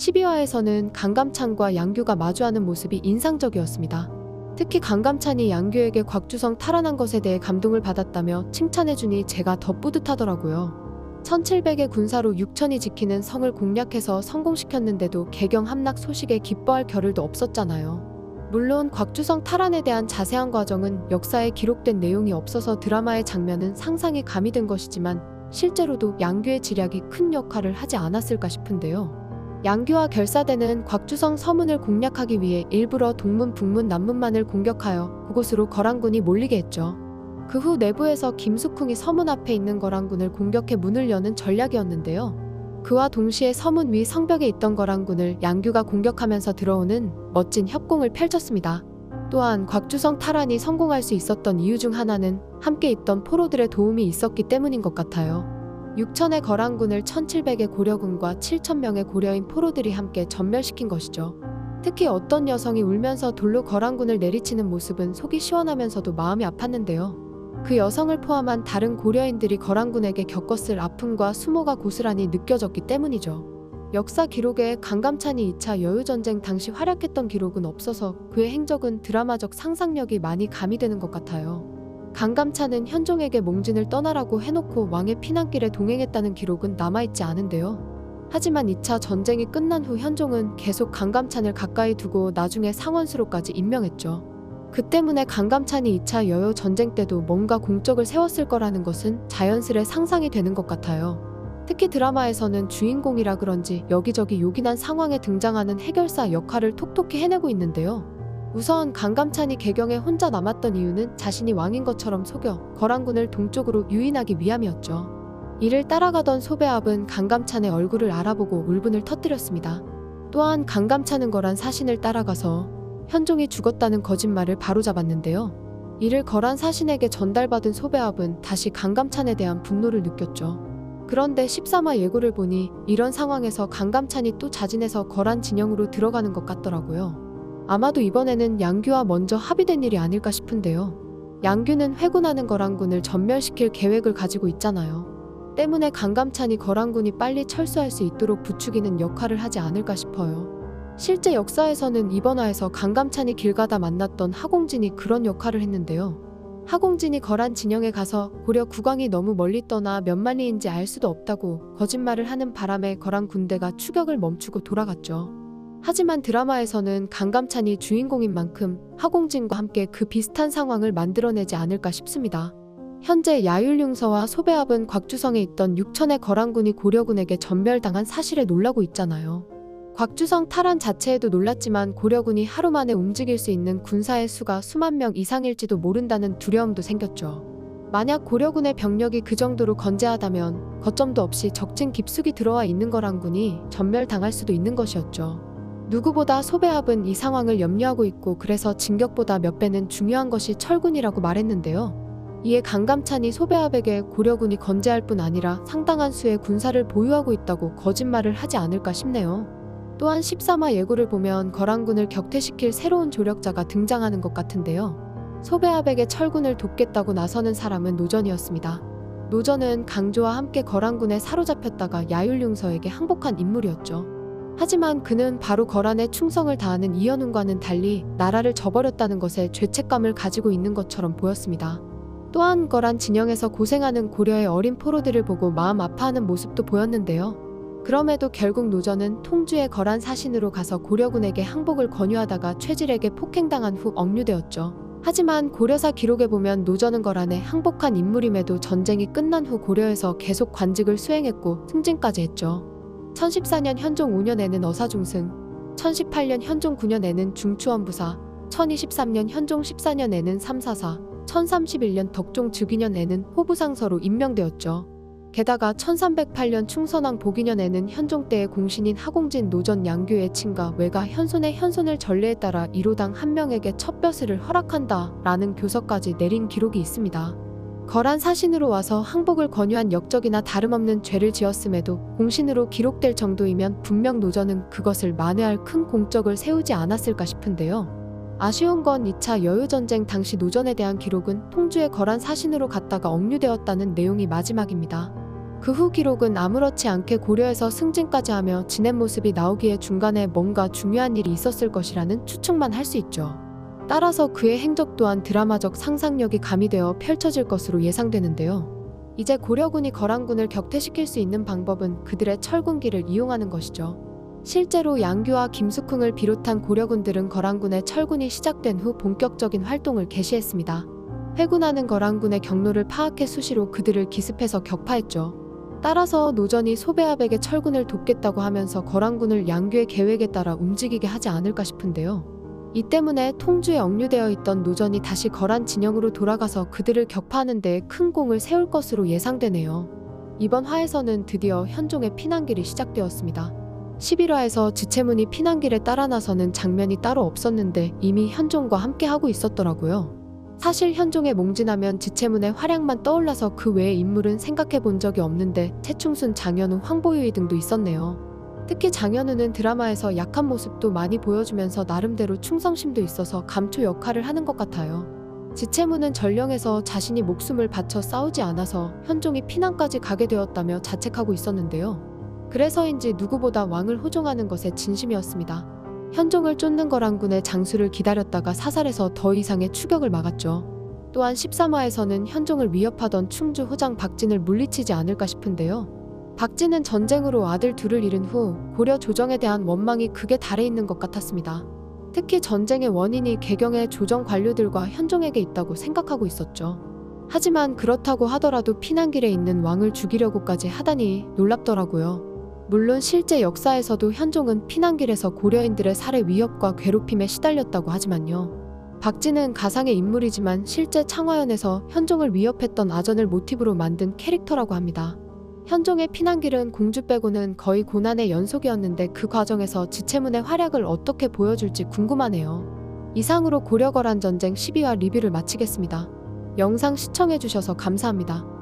12화에서는 강감찬과 양규가 마주하는 모습이 인상적이었습니다. 특히 강감찬이 양규에게 곽주성 탈환한 것에 대해 감동을 받았다며 칭찬해주니 제가 더 뿌듯하더라고요. 1700의 군사로 6000이 지키는 성을 공략해서 성공시켰는데도 개경 함락 소식에 기뻐할 겨를도 없었잖아요. 물론 곽주성 탈환에 대한 자세한 과정은 역사에 기록된 내용이 없어서 드라마의 장면은 상상이 가미된 것이지만 실제로도 양규의 지략이 큰 역할을 하지 않았을까 싶은데요. 양규와 결사대는 곽주성 서문을 공략하기 위해 일부러 동문, 북문, 남문만을 공격하여 그곳으로 거란군이 몰리게 했죠. 그 후 내부에서 김숙궁이 서문 앞에 있는 거란군을 공격해 문을 여는 전략이었는데요. 그와 동시에 서문 위 성벽에 있던 거란군을 양규가 공격하면서 들어오는 멋진 협공을 펼쳤습니다. 또한 곽주성 탈환이 성공할 수 있었던 이유 중 하나는 함께 있던 포로들의 도움이 있었기 때문인 것 같아요. 6000의 거란군을 1700의 고려군과 7000명의 고려인 포로들이 함께 전멸시킨 것이죠. 특히 어떤 여성이 울면서 돌로 거란군을 내리치는 모습은 속이 시원하면서도 마음이 아팠는데요. 그 여성을 포함한 다른 고려인들이 거란군에게 겪었을 아픔과 수모가 고스란히 느껴졌기 때문이죠. 역사 기록에 강감찬이 2차 여유전쟁 당시 활약했던 기록은 없어서 그의 행적은 드라마적 상상력이 많이 가미되는 것 같아요. 강감찬은 현종에게 몽진을 떠나라고 해놓고 왕의 피난길에 동행했다는 기록은 남아있지 않은데요. 하지만 2차 전쟁이 끝난 후 현종은 계속 강감찬을 가까이 두고 나중에 상원수로까지 임명했죠. 그 때문에 강감찬이 2차 여유 전쟁 때도 뭔가 공적을 세웠을 거라는 것은 자연스레 상상이 되는 것 같아요. 특히 드라마에서는 주인공이라 그런지 여기저기 요긴한 상황에 등장하는 해결사 역할을 톡톡히 해내고 있는데요. 우선 강감찬이 개경에 혼자 남았던 이유는 자신이 왕인 것처럼 속여 거란군을 동쪽으로 유인하기 위함이었죠. 이를 따라가던 소배압은 강감찬의 얼굴을 알아보고 울분을 터뜨렸습니다. 또한 강감찬은 거란 사신을 따라가서 현종이 죽었다는 거짓말을 바로잡았는데요. 이를 거란 사신에게 전달받은 소배압은 다시 강감찬에 대한 분노를 느꼈죠. 그런데 13화 예고를 보니 이런 상황에서 강감찬이 또 자진해서 거란 진영으로 들어가는 것 같더라고요. 아마도 이번에는 양규와 먼저 합의된 일이 아닐까 싶은데요. 양규는 회군하는 거란군을 전멸시킬 계획을 가지고 있잖아요. 때문에 강감찬이 거란군이 빨리 철수할 수 있도록 부추기는 역할을 하지 않을까 싶어요. 실제 역사에서는 이번 화에서 강감찬이 길 가다 만났던 하공진이 그런 역할을 했는데요. 하공진이 거란 진영에 가서 고려 국왕이 너무 멀리 떠나 몇 만리인지 알 수도 없다고 거짓말을 하는 바람에 거란 군대가 추격을 멈추고 돌아갔죠. 하지만 드라마에서는 강감찬이 주인공인 만큼 하공진과 함께 그 비슷한 상황을 만들어내지 않을까 싶습니다. 현재 야율융서와 소배압은 곽주성에 있던 6000의 거란군이 고려군에게 전멸당한 사실에 놀라고 있잖아요. 곽주성 탈환 자체에도 놀랐지만 고려군이 하루 만에 움직일 수 있는 군사의 수가 수만 명 이상일지도 모른다는 두려움도 생겼죠. 만약 고려군의 병력이 그 정도로 건재하다면 거점도 없이 적진 깊숙이 들어와 있는 거란군이 전멸당할 수도 있는 것이었죠. 누구보다 소배압은 이 상황을 염려하고 있고 그래서 진격보다 몇 배는 중요한 것이 철군이라고 말했는데요. 이에 강감찬이 소배압에게 고려군이 건재할 뿐 아니라 상당한 수의 군사를 보유하고 있다고 거짓말을 하지 않을까 싶네요. 또한 13화 예고를 보면 거란군을 격퇴시킬 새로운 조력자가 등장하는 것 같은데요. 소배압에게 철군을 돕겠다고 나서는 사람은 노전이었습니다. 노전은 강조와 함께 거란군에 사로잡혔다가 야율융서에게 항복한 인물이었죠. 하지만 그는 바로 거란에 충성을 다하는 이현웅과는 달리 나라를 저버렸다는 것에 죄책감을 가지고 있는 것처럼 보였습니다. 또한 거란 진영에서 고생하는 고려의 어린 포로들을 보고 마음 아파하는 모습도 보였는데요. 그럼에도 결국 노전은 통주의 거란 사신으로 가서 고려군에게 항복을 권유하다가 최질에게 폭행당한 후 억류되었죠. 하지만 고려사 기록에 보면 노전은 거란에 항복한 인물임에도 전쟁이 끝난 후 고려에서 계속 관직을 수행했고 승진까지 했죠. 1014년 현종 5년에는 어사중승, 1018년 현종 9년에는 중추원부사, 1023년 현종 14년에는 삼사사, 1031년 덕종 즉위년에는 호부상서로 임명되었죠. 게다가 1308년 충선왕 복위년에는 현종 때의 공신인 하공진 노전 양규의 친가 외가 현손의 현손을 전례에 따라 1호당 1명에게 첩벼슬을 허락한다 라는 교서까지 내린 기록이 있습니다. 거란 사신으로 와서 항복을 권유한 역적이나 다름없는 죄를 지었음에도 공신으로 기록될 정도이면 분명 노전은 그것을 만회할 큰 공적을 세우지 않았을까 싶은데요. 아쉬운 건 2차 여유전쟁 당시 노전에 대한 기록은 통주의 거란 사신으로 갔다가 억류되었다는 내용이 마지막입니다. 그 후 기록은 아무렇지 않게 고려해서 승진까지 하며 지낸 모습이 나오기에 중간에 뭔가 중요한 일이 있었을 것이라는 추측만 할 수 있죠. 따라서 그의 행적 또한 드라마적 상상력이 가미되어 펼쳐질 것으로 예상되는데요. 이제 고려군이 거란군을 격퇴시킬 수 있는 방법은 그들의 철군기를 이용하는 것이죠. 실제로 양규와 김숙흥을 비롯한 고려군들은 거란군의 철군이 시작된 후 본격적인 활동을 개시했습니다. 회군하는 거란군의 경로를 파악해 수시로 그들을 기습해서 격파했죠. 따라서 노전이 소배합에게 철군을 돕겠다고 하면서 거란군을 양규의 계획에 따라 움직이게 하지 않을까 싶은데요. 이 때문에 통주에 억류되어 있던 노전이 다시 거란 진영으로 돌아가서 그들을 격파하는 데에 큰 공을 세울 것으로 예상되네요. 이번 화에서는 드디어 현종의 피난길이 시작되었습니다. 11화에서 지체문이 피난길에 따라 나서는 장면이 따로 없었는데 이미 현종과 함께 하고 있었더라고요. 사실 현종에 몽진하면 지체문의 활약만 떠올라서 그 외의 인물은 생각해 본 적이 없는데 최충순, 장현우, 황보유이 등도 있었네요. 특히 장현우는 드라마에서 약한 모습도 많이 보여주면서 나름대로 충성심도 있어서 감초 역할을 하는 것 같아요. 지체문은 전령에서 자신이 목숨을 바쳐 싸우지 않아서 현종이 피난까지 가게 되었다며 자책하고 있었는데요. 그래서인지 누구보다 왕을 호종하는 것에 진심이었습니다. 현종을 쫓는 거란군의 장수를 기다렸다가 사살해서 더 이상의 추격을 막았죠. 또한 13화에서는 현종을 위협하던 충주 호장 박진을 물리치지 않을까 싶은데요. 박진은 전쟁으로 아들 둘을 잃은 후 고려 조정에 대한 원망이 극에 달해 있는 것 같았습니다. 특히 전쟁의 원인이 개경의 조정 관료들과 현종에게 있다고 생각하고 있었죠. 하지만 그렇다고 하더라도 피난길에 있는 왕을 죽이려고까지 하다니 놀랍더라고요. 물론 실제 역사에서도 현종은 피난길에서 고려인들의 살해 위협과 괴롭힘에 시달렸다고 하지만요. 박진은 가상의 인물이지만 실제 창화연에서 현종을 위협했던 아전을 모티브로 만든 캐릭터라고 합니다. 현종의 피난길은 공주 빼고는 거의 고난의 연속이었는데 그 과정에서 지체문의 활약을 어떻게 보여줄지 궁금하네요. 이상으로 고려거란 전쟁 12화 리뷰를 마치겠습니다. 영상 시청해주셔서 감사합니다.